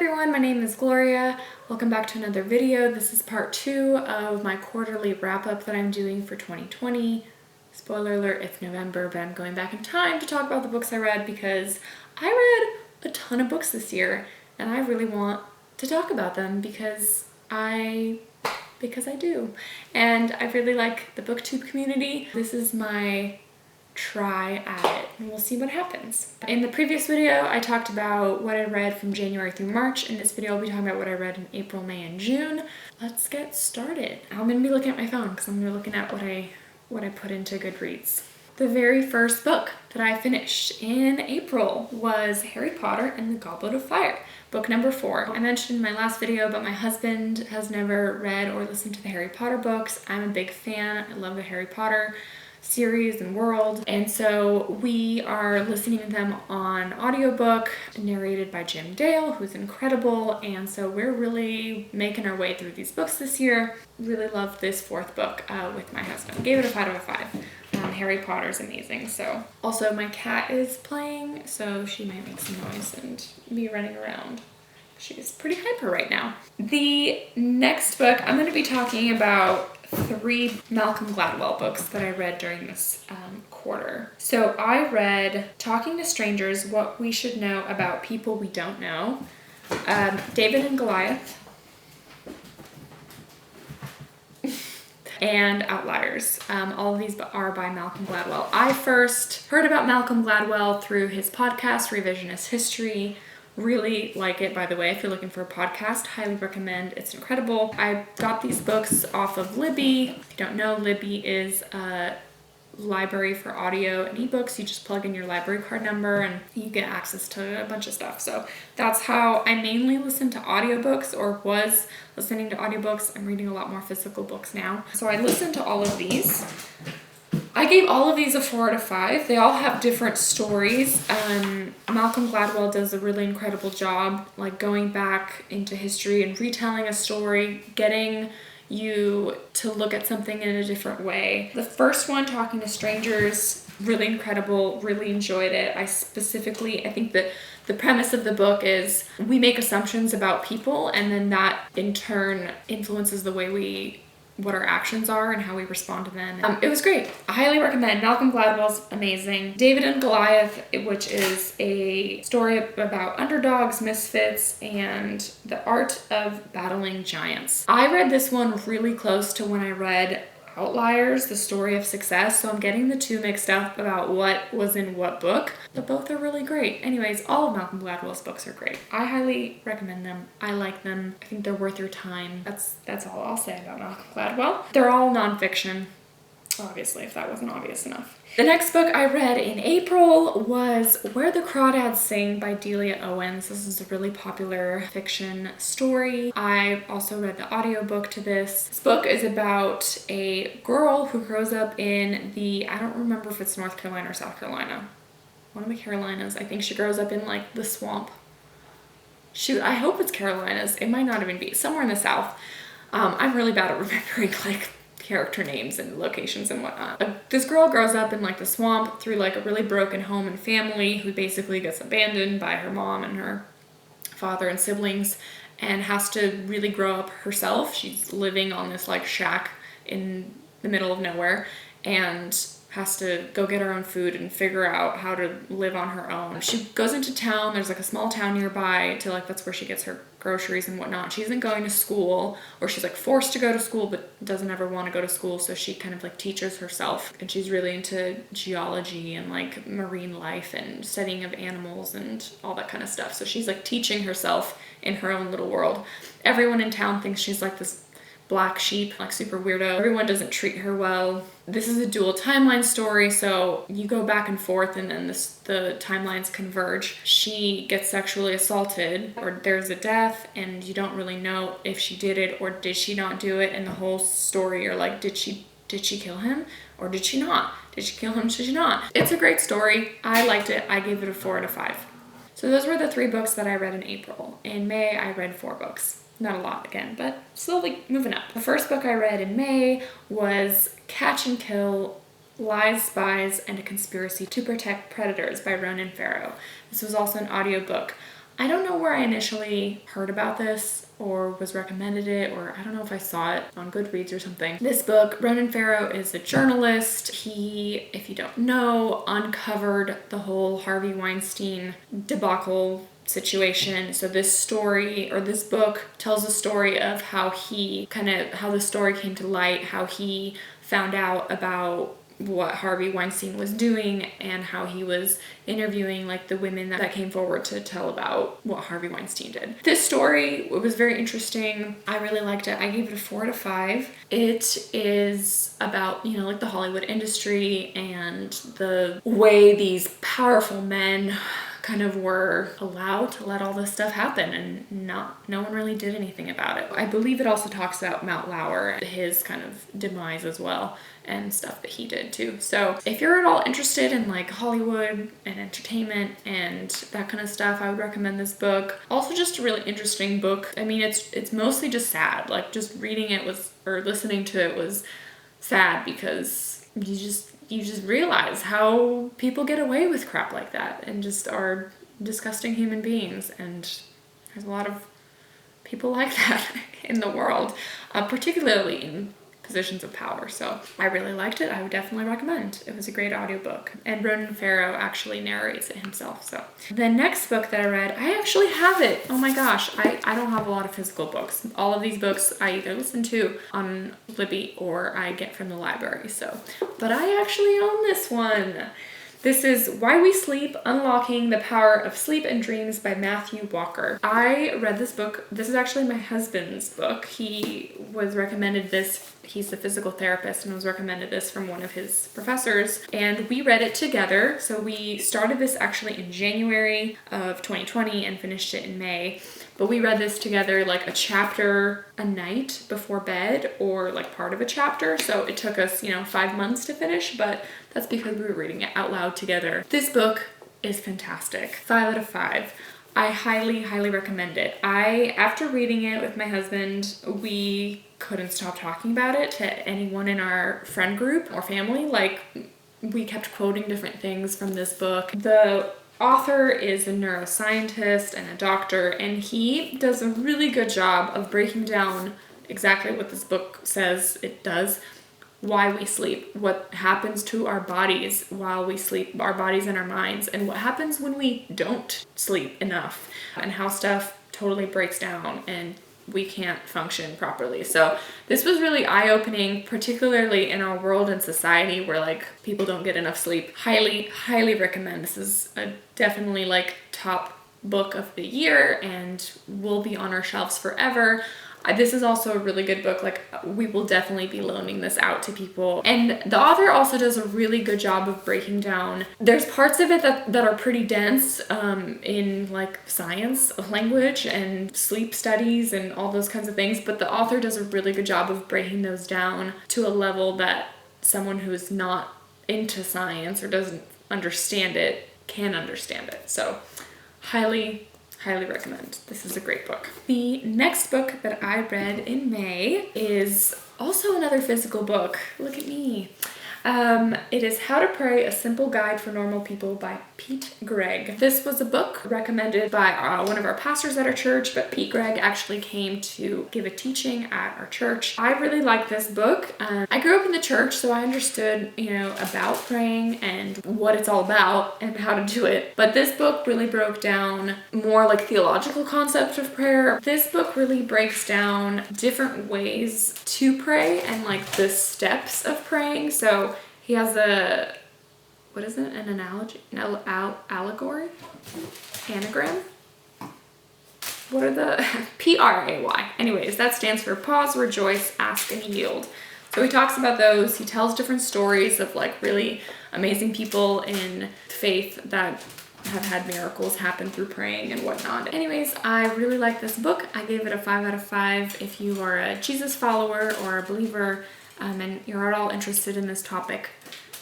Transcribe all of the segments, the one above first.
everyone, my name is Gloria. Welcome back to another video. This is part 2 of my quarterly wrap-up that I'm doing for 2020. Spoiler alert, it's November, but I'm going back in time to talk about the books I read because I read a ton of books this year and I really want to talk about them because I do. And I really like the booktube community. This is my try at it and we'll see what happens. In the previous video I talked about what I read from January through March. In this video I'll be talking about what I read in April, May, and June. Let's get started. I'm gonna be looking at my phone because I'm gonna be looking at what I put into Goodreads. The very first book that I finished in April was Harry Potter and the Goblet of Fire, book number 4. I mentioned in my last video, but my husband has never read or listened to the Harry Potter books. I'm a big fan. I love the Harry Potter series and world, and so we are listening to them on audiobook narrated by Jim Dale, who's incredible, and so we're really making our way through these books this year. Really love this 4th book with my husband. Gave it a 5 out of 5. Harry Potter's amazing. So also my cat is playing, so she might make some noise and be running around. She's pretty hyper right now. The next book, I'm going to be talking about 3 Malcolm Gladwell books that I read during this quarter. So I read Talking to Strangers, What We Should Know About People We Don't Know, David and Goliath, and Outliers. All of these are by Malcolm Gladwell. I first heard about Malcolm Gladwell through his podcast, Revisionist History. Really like it, by the way. If you're looking for a podcast, highly recommend. It's incredible. I got these books off of Libby. If you don't know, Libby is a library for audio and ebooks. You just plug in your library card number and you get access to a bunch of stuff. So that's how I mainly listen to audiobooks, or was listening to audiobooks. I'm reading a lot more physical books now. So I listened to all of these. I gave all of these a 4 out of 5. They all have different stories. Malcolm Gladwell does a really incredible job, like going back into history and retelling a story, getting you to look at something in a different way. The first one, Talking to Strangers, really incredible, really enjoyed it. I think that the premise of the book is we make assumptions about people, and then that in turn influences the way what our actions are and how we respond to them. It was great. I highly recommend. Malcolm Gladwell's amazing. David and Goliath, which is a story about underdogs, misfits, and the art of battling giants. I read this one really close to when I read Outliers, The Story of Success, so I'm getting the 2 mixed up about what was in what book, but both are really great. Anyways, all of Malcolm Gladwell's books are great. I highly recommend them. I like them. I think they're worth your time. That's all I'll say about Malcolm Gladwell. They're all nonfiction, obviously, if that wasn't obvious enough. The next book I read in April was Where the Crawdads Sing by Delia Owens. This is a really popular fiction story. I also read the audiobook to this. This book is about a girl who grows up in I don't remember if it's North Carolina or South Carolina. One of the Carolinas. I think she grows up in like the swamp. Shoot, I hope it's Carolinas. It might not even be. Somewhere in the South. I'm really bad at remembering like character names and locations and whatnot. This girl grows up in like the swamp through like a really broken home and family who basically gets abandoned by her mom and her father and siblings and has to really grow up herself. She's living on this like shack in the middle of nowhere and has to go get her own food and figure out how to live on her own. She goes into town. There's like a small town nearby to like, that's where she gets her groceries and whatnot. She isn't going to school, or she's like forced to go to school but doesn't ever want to go to school, so she kind of like teaches herself, and she's really into geology and like marine life and studying of animals and all that kind of stuff. So she's like teaching herself in her own little world. Everyone in town thinks she's like this black sheep, like super weirdo. Everyone doesn't treat her well. This is a dual timeline story, so you go back and forth and then the timelines converge. She gets sexually assaulted, or there's a death, and you don't really know if she did it or did she not do it, and the whole story you're like, did she kill him or did she not? Did she kill him? Did she not? It's a great story. I liked it. I gave it a 4 out of 5. So those were the 3 books that I read in April. In May, I read 4 books. Not a lot again, but slowly moving up. The first book I read in May was Catch and Kill, Lies, Spies, and a Conspiracy to Protect Predators by Ronan Farrow. This was also an audiobook. I don't know where I initially heard about this or was recommended it, or I don't know if I saw it on Goodreads or something. This book, Ronan Farrow is a journalist. He, if you don't know, uncovered the whole Harvey Weinstein debacle situation. So this story, or this book, tells the story of how the story came to light, how he found out about what Harvey Weinstein was doing, and how he was interviewing like the women that came forward to tell about what Harvey Weinstein did. This story was very interesting. I really liked it. I gave it a 4 out of 5. It is about, like the Hollywood industry and the way these powerful men kind of were allowed to let all this stuff happen, and no one really did anything about it. I believe it also talks about Matt Lauer, his kind of demise as well, and stuff that he did too. So if you're at all interested in like Hollywood and entertainment and that kind of stuff, I would recommend this book. Also just a really interesting book. I mean, it's mostly just sad. Like just reading it or listening to it was sad, because you just realize how people get away with crap like that and just are disgusting human beings. And there's a lot of people like that in the world, particularly in positions of power. So I really liked it. I would definitely recommend. It was a great audiobook. And Ronan Farrow actually narrates it himself. So the next book that I read, I actually have it. Oh my gosh. I don't have a lot of physical books. All of these books I either listen to on Libby or I get from the library. But I actually own this one. This is Why We Sleep, Unlocking the Power of Sleep and Dreams by Matthew Walker. I read this book. This is actually my husband's book. He was recommended this. He's a physical therapist and was recommended this from one of his professors. And we read it together. So we started this actually in January of 2020 and finished it in May. But we read this together, like a chapter a night before bed, or like part of a chapter. So it took us, 5 months to finish, but that's because we were reading it out loud together. This book is fantastic. 5 out of 5. I highly, highly recommend it. After reading it with my husband, we couldn't stop talking about it to anyone in our friend group or family. Like, we kept quoting different things from this book. The author is a neuroscientist and a doctor, and he does a really good job of breaking down exactly what this book says it does. Why we sleep, what happens to our bodies while we sleep, our bodies and our minds, and what happens when we don't sleep enough, and how stuff totally breaks down and we can't function properly. So this was really eye-opening, particularly in our world and society where like people don't get enough sleep. Highly, highly recommend. This is definitely like top book of the year and will be on our shelves forever. This is also a really good book. Like, we will definitely be loaning this out to people. And the author also does a really good job of breaking down. There's parts of it that are pretty dense in like science, language, and sleep studies and all those kinds of things. But the author does a really good job of breaking those down to a level that someone who is not into science or doesn't understand it can understand it. So highly recommend. This is a great book. The next book that I read in May is also another physical book. Look at me. It is How to Pray, A Simple Guide for Normal People by Pete Greig. This was a book recommended by one of our pastors at our church, but Pete Greig actually came to give a teaching at our church. I really like this book. I grew up in the church, so I understood, about praying and what it's all about and how to do it. But this book really broke down more like theological concepts of prayer. This book really breaks down different ways to pray and like the steps of praying. So he has an analogy? Allegory? Anagram? What are the... Pray. Anyways, that stands for pause, rejoice, ask, and yield. So he talks about those. He tells different stories of like really amazing people in faith that have had miracles happen through praying and whatnot. Anyways, I really like this book. I gave it a 5 out of 5. If you are a Jesus follower or a believer, and you're at all interested in this topic,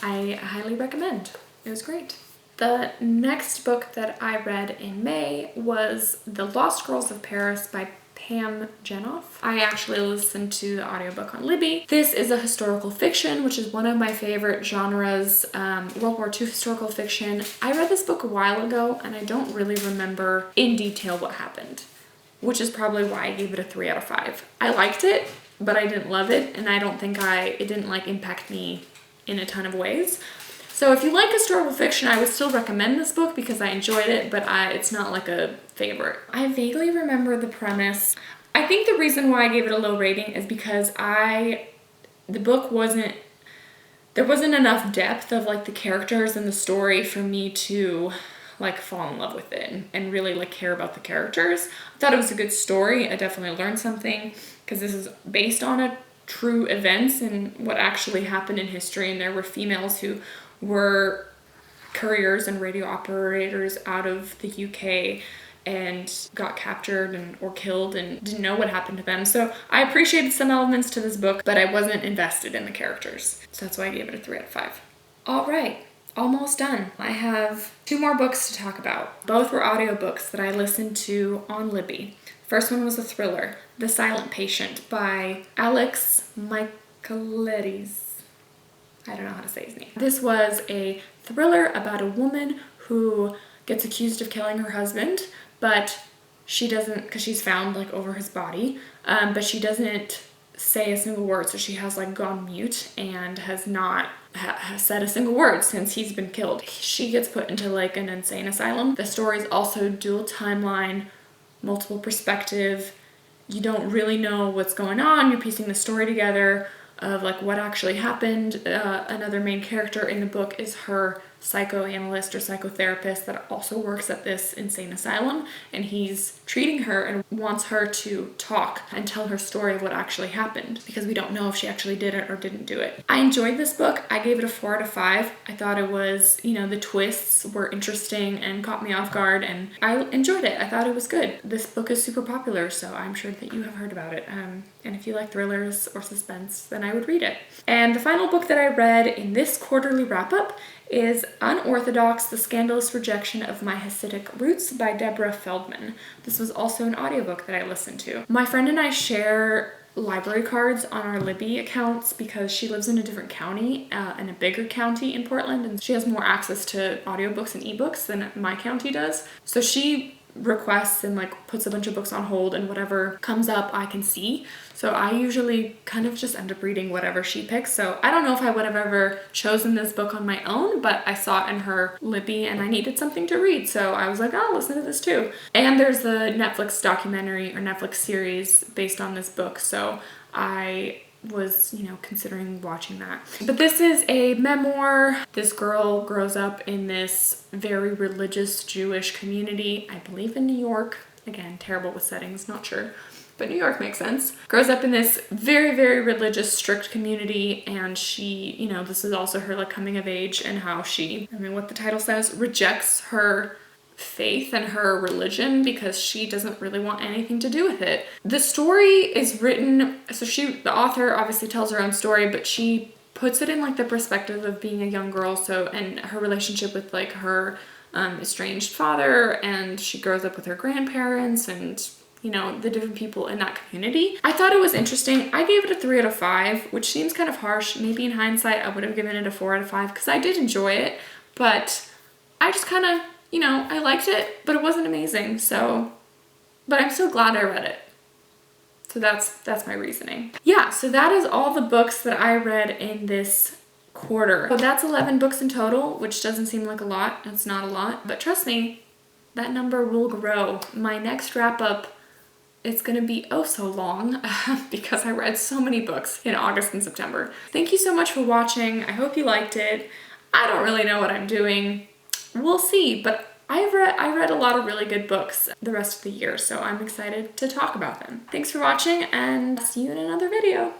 I highly recommend. It was great. The next book that I read in May was The Lost Girls of Paris by Pam Jenoff. I actually listened to the audiobook on Libby. This is a historical fiction, which is one of my favorite genres, World War II historical fiction. I read this book a while ago and I don't really remember in detail what happened, which is probably why I gave it a 3 out of 5. I liked it, but I didn't love it, and I don't think it didn't like impact me in a ton of ways. So if you like historical fiction, I would still recommend this book because I enjoyed it, but it's not like a favorite. I vaguely remember the premise. I think the reason why I gave it a low rating is because there wasn't enough depth of like the characters and the story for me to like fall in love with it and really like care about the characters. I thought it was a good story. I definitely learned something because this is based on a true events and what actually happened in history, and there were females who were couriers and radio operators out of the UK and got captured or killed and didn't know what happened to them. So I appreciated some elements to this book, but I wasn't invested in the characters. So that's why I gave it a 3 out of 5. All right, almost done. I have 2 more books to talk about. Both were audiobooks that I listened to on Libby. First one was a thriller, The Silent Patient by Alex Michaelides. I don't know how to say his name. This was a thriller about a woman who gets accused of killing her husband, but she doesn't, because she's found like over his body, but she doesn't say a single word. So she has like gone mute and has not said a single word since he's been killed. She gets put into like an insane asylum. The story is also dual timeline, multiple perspective. You don't really know what's going on. You're piecing the story together of like what actually happened. Another main character in the book is her psychoanalyst or psychotherapist that also works at this insane asylum, and he's treating her and wants her to talk and tell her story of what actually happened, because we don't know if she actually did it or didn't do it. I enjoyed this book. I gave it a 4 out of 5. I thought it was, the twists were interesting and caught me off guard, and I enjoyed it. I thought it was good. This book is super popular, so I'm sure that you have heard about it. And if you like thrillers or suspense, then I would read it. And the final book that I read in this quarterly wrap-up is Unorthodox: The Scandalous Rejection of My Hasidic Roots by Deborah Feldman. This was also an audiobook that I listened to. My friend and I share library cards on our Libby accounts because she lives in a different county, in a bigger county in Portland, and she has more access to audiobooks and ebooks than my county does. So she requests and like puts a bunch of books on hold, and whatever comes up I can see. So I usually kind of just end up reading whatever she picks. So I don't know if I would have ever chosen this book on my own, but I saw it in her Libby and I needed something to read. So I was like, oh, I'll listen to this too. And there's the Netflix documentary or Netflix series based on this book. So I was, considering watching that. But this is a memoir. This girl grows up in this very religious Jewish community, I believe in New York. Again, terrible with settings, not sure. But New York makes sense. Grows up in this very, very religious, strict community, and she, this is also her like coming of age and how she, what the title says, rejects her faith and her religion because she doesn't really want anything to do with it. The story is written, so the author obviously tells her own story, but she puts it in like the perspective of being a young girl, and her relationship with like her estranged father, and she grows up with her grandparents and the different people in that community. I thought it was interesting. I gave it a 3 out of 5, which seems kind of harsh. Maybe in hindsight I would have given it a 4 out of 5 because I did enjoy it, but I just kind of I liked it, but it wasn't amazing. So, but I'm so glad I read it. So that's my reasoning. Yeah, so that is all the books that I read in this quarter. So that's 11 books in total, which doesn't seem like a lot. It's not a lot, but trust me, that number will grow. My next wrap up, it's gonna be oh so long because I read so many books in August and September. Thank you so much for watching. I hope you liked it. I don't really know what I'm doing. We'll see, but I read a lot of really good books the rest of the year, so I'm excited to talk about them. Thanks for watching, and see you in another video.